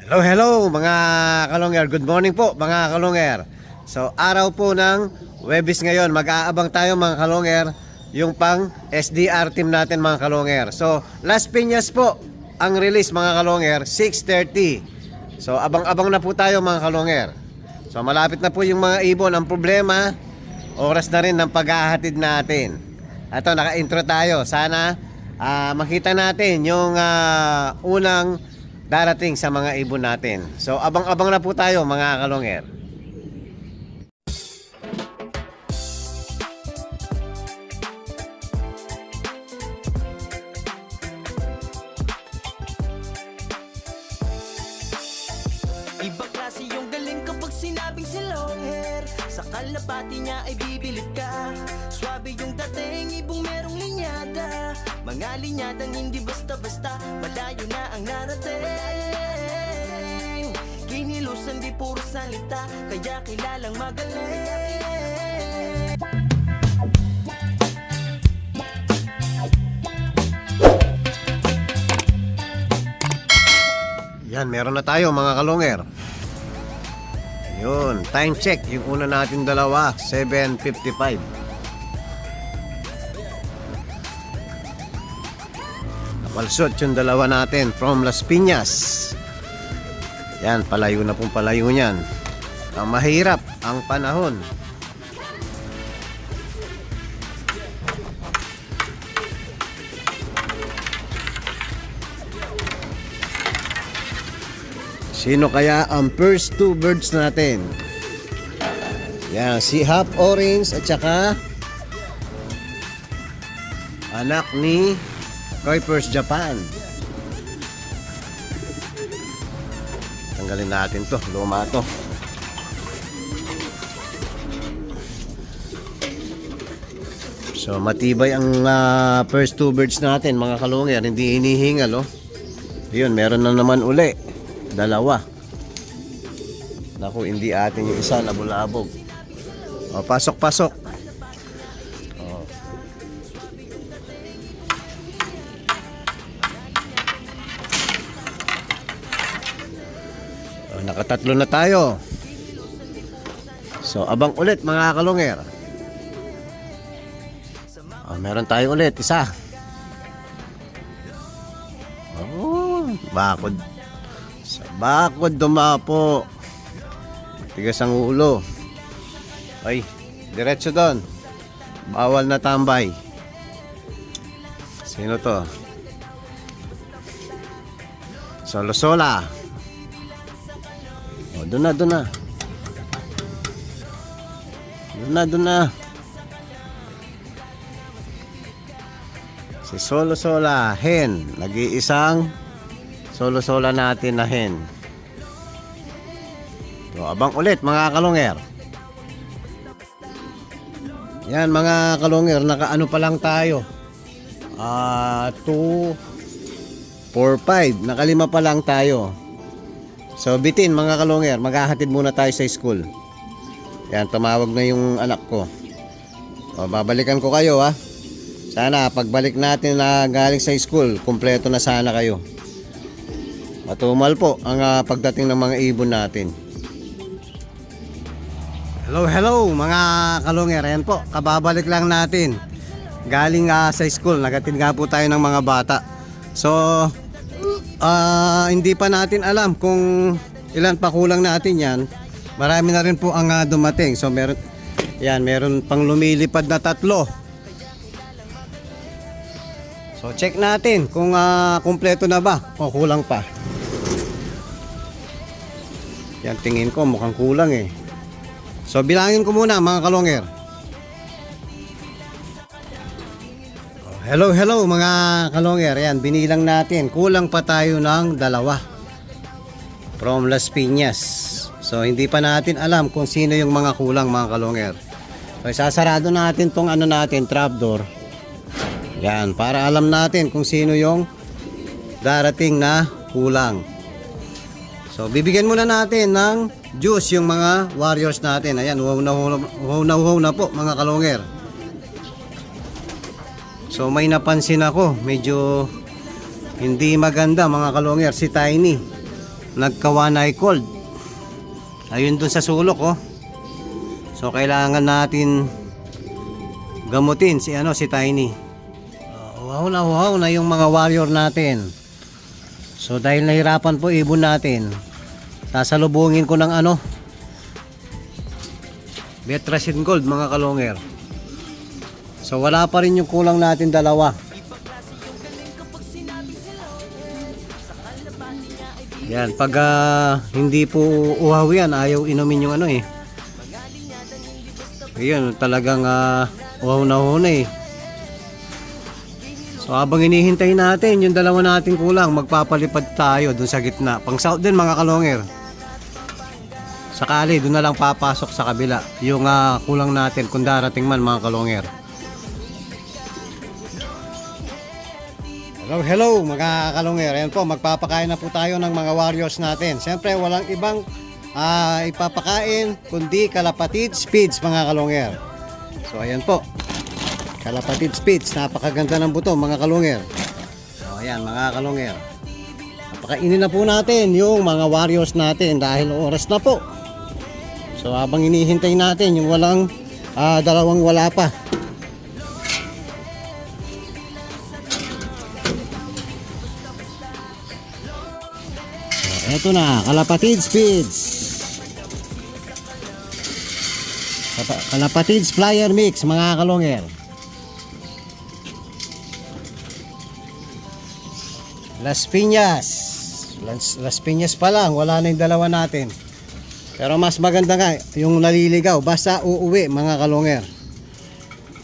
Hello, hello mga kalongger. Good morning po mga kalongger. So araw po ng Webis ngayon. Mag-aabang tayo mga kalongger yung pang SDR team natin mga kalongger. So Las Piñas po ang release mga kalongger 6:30. So abang-abang na po tayo mga kalongger. So malapit na po yung mga ibon. Ang problema, oras na rin ng paghahatid natin. Ito, naka-intro tayo. Sana makita natin yung unang darating sa mga ibon natin. So abang-abang na po tayo mga kalongger. Ibang klase yung galing kapag sinabing si long hair. Sa kalapati niya ay bibilib ka. Swabe yung dating, ibong merong linyada. Mga linyadang hindi basta-basta, malayo na ang narating. Kinilusan di puro salita, kaya kilalang magaling. Yan, meron na tayo mga kalongger. Yun, time check. Yung una natin dalawa, 7:55. Napalsot yung dalawa natin from Las Piñas. Yan, palayo na pong palayo niyan. Ang mahirap, ang panahon. Sino kaya ang first two birds natin? Yan, si Half Orange at saka anak ni Kuipers Japan. Tanggalin natin to, luma to. So matibay ang first two birds natin mga kalongger, hindi hinihingal oh. Yun, meron na naman uli. Dalawa. Naku, hindi atin yung isa, labog-labog. O, pasok-pasok. O. O, nakatatlo na tayo. So, abang ulit mga kalongger. O, meron tayo ulit, isa. Oh, bakod. Sa bakod dumapo. Tigas ang ulo. Ay, diretso doon. Bawal na tambay. Sino to? Solo-sola. O, doon na, doon na. Doon na, doon na. Si Solo-sola, hen. Nag-iisang solo-sola natin na hen. So, abang ulit mga kalongger. Yan mga kalongger, nakaano pa lang tayo. 2, 4, 5. Nakalima pa lang tayo. So bitin mga kalongger, maghahatid muna tayo sa school. Yan, tumawag na yung anak ko. O, babalikan ko kayo ha. Sana pagbalik natin na galing sa school, kumpleto na sana kayo. Matumal po ang pagdating ng mga ibon natin. Hello, hello mga kalongger. Ayan po, kababalik lang natin. Galing sa school, nagatid nga po tayo ng mga bata. So, hindi pa natin alam kung ilan pa kulang natin yan. Marami na rin po ang dumating. So, meron pang lumilipad na 3. So, check natin kung kumpleto na ba o kulang pa. Yan, tingin ko mukhang kulang eh. So bilangin ko muna mga kalongger. Hello, hello mga kalongger. Yan, binilang natin. Kulang pa tayo ng 2 from Las Piñas. So hindi pa natin alam kung sino yung mga kulang mga kalongger. So isasarado natin tong trapdoor. Yan, para alam natin kung sino yung darating na kulang. So bibigyan muna natin ng juice yung mga warriors natin. Ayan, uhaw na po mga kalongger. So may napansin ako, medyo hindi maganda mga kalongger, si Tiny. nagkawanay cold. Ayun dun sa sulok oh. So kailangan natin gamutin si si Tiny. Wow na yung mga warrior natin. So dahil nahirapan po ibon natin, sasalubungin ko ng Betrasin Gold mga kalonger. So wala pa rin yung kulang natin dalawa. Yan, pag hindi po uhaw yan, ayaw inumin yung Ayun, talagang uhaw na So habang hinihintay natin yung dalawa natin kulang, magpapalipad tayo dun sa gitna. Pang south din mga kalonger. Sakali dun na lang papasok sa kabila yung kulang natin kung darating man mga kalonger. Hello mga kalonger. Ayan po, magpapakain na po tayo ng mga warriors natin. Siyempre walang ibang ipapakain kundi kalapatid speeds mga kalonger. So ayan po, kalapatid speeds, napakaganda ng buto mga kalonger. So ayan mga kalonger, napakainin na po natin yung mga warriors natin dahil oras na po. So habang inihintay natin yung walang dalawang wala pa. So eto na, kalapatid speeds, kalapatids flyer mix mga kalonger. Las Piñas pa lang, wala na yung dalawa natin. Pero mas maganda nga yung naliligaw basta uuwi mga kalonger.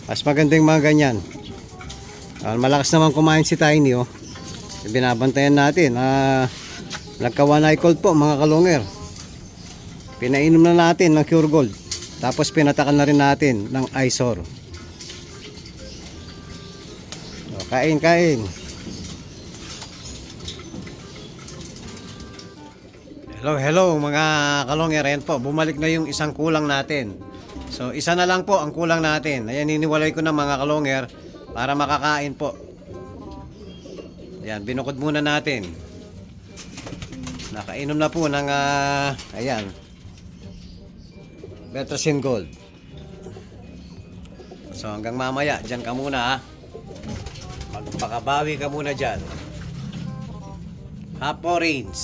Mas maganda yung mga ganyan. Malakas naman kumain si Tiny oh. Binabantayan natin. Nagka-one eye cold po mga kalonger. Pinainom na natin ng Cure Gold. Tapos pinatakan na rin natin ng Isor. So, kain. Hello mga kalonger. Ayan po, bumalik na yung isang kulang natin. So isa na lang po ang kulang natin. Ayan, niniwalay ko na mga kalonger para makakain po. Ayan, binukod muna natin. Nakainom na po ng ayan, Betrasin Gold. So hanggang mamaya, dyan ka muna magpakabawi ka muna dyan. Half orange,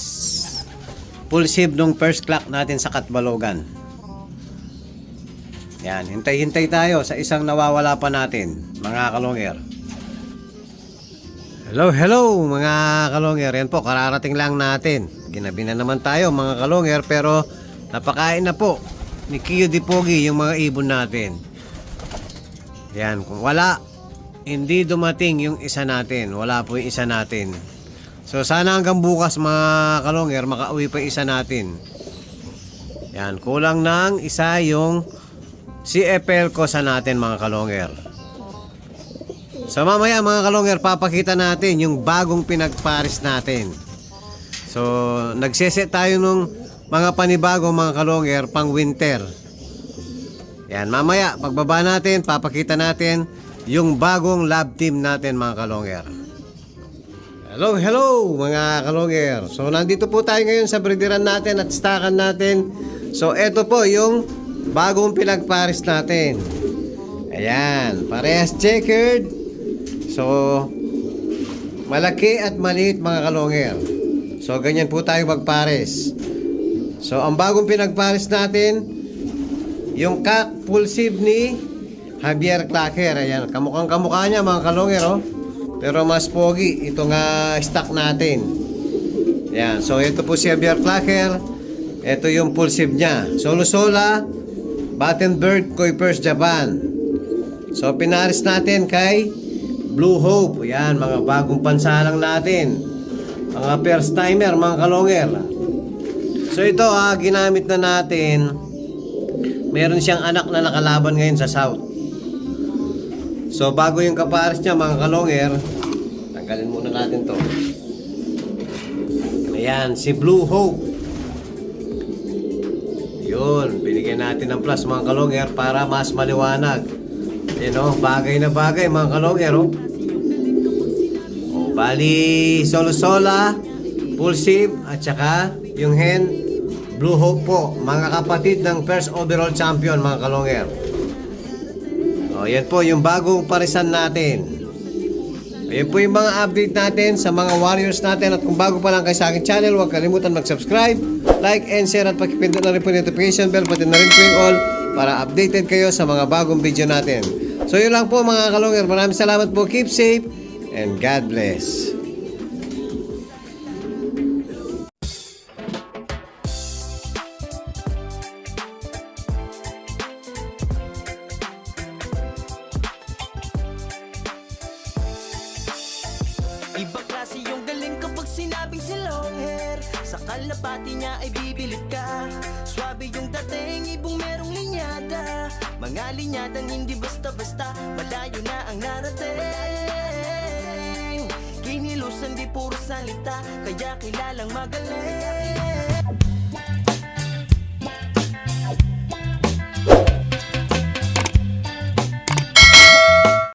full save nung first clock natin sa Katbalogan. Yan, hintay tayo sa isang nawawala pa natin mga kalonger. Hello mga kalonger. Yan po, kararating lang natin. Ginabi na naman tayo mga kalonger, pero napakain na po ni Kiyo Di Pogi yung mga ibon natin. Yan, kung wala, hindi dumating yung isa natin. Wala po yung isa natin. So sana hanggang bukas mga kalonger makauwi pa isa natin. Yan, kulang ng isa yung si FL ko sa natin mga kalonger. So mamaya mga kalonger, papakita natin yung bagong pinagparis natin. So nagseset tayo nung mga panibago mga kalonger pang winter. Yan, mamaya pagbaba natin, papakita natin yung bagong lab team natin mga kalonger. Hello mga kalonger. So nandito po tayo ngayon sa breederan natin at stockan natin. So eto po yung bagong pinagparis natin. Ayan, parehas checkered. So malaki at maliit mga kalonger. So ganyan po tayo magpares. So ang bagong pinagparis natin, yung cock pulsive ni Javier Clacker. Ayan, kamukhang kamukha niya mga kalonger oh. Pero mas pogi itong stock natin. Yan, so ito po si Javier Clacker. Ito yung pulsive niya. Solo-sola, Battenberg, Kuipers, Japan. So pinaris natin kay Blue Hope. Yan, mga bagong pansalang natin. Mga first timer, mga kalonger. So ito ginamit na natin. Meron siyang anak na nakalaban ngayon sa South. So bago yung kapares niya mga kalonger, tanggalin muna natin to. Ayan, si Blue Hope. Yun, binigyan natin ng plus mga kalonger para mas maliwanag. Ayan o, bagay na bagay mga kalonger o. Bali, solo-sola, full save at saka yung hen Blue Hope po, mga kapatid ng first overall champion mga kalonger. O, yan po yung bagong parisan natin. Ayan po yung mga update natin sa mga warriors natin. At kung bago pa lang kayo sa aking channel, huwag kalimutan mag-subscribe, like and share at pakipindot na rin po yung notification bell, pati na rin po yung all para updated kayo sa mga bagong video natin. So yun lang po mga kalonger. Maraming salamat po. Keep safe and God bless. Ibang klase yung galing kapag sinabing si long hair. Sa kalapati niya ay bibilib ka. Swabe yung dating, ibong merong linyada. Mga linyadang hindi basta-basta, malayo na ang narating. Kinilusan di puro salita, kaya kilalang magaling.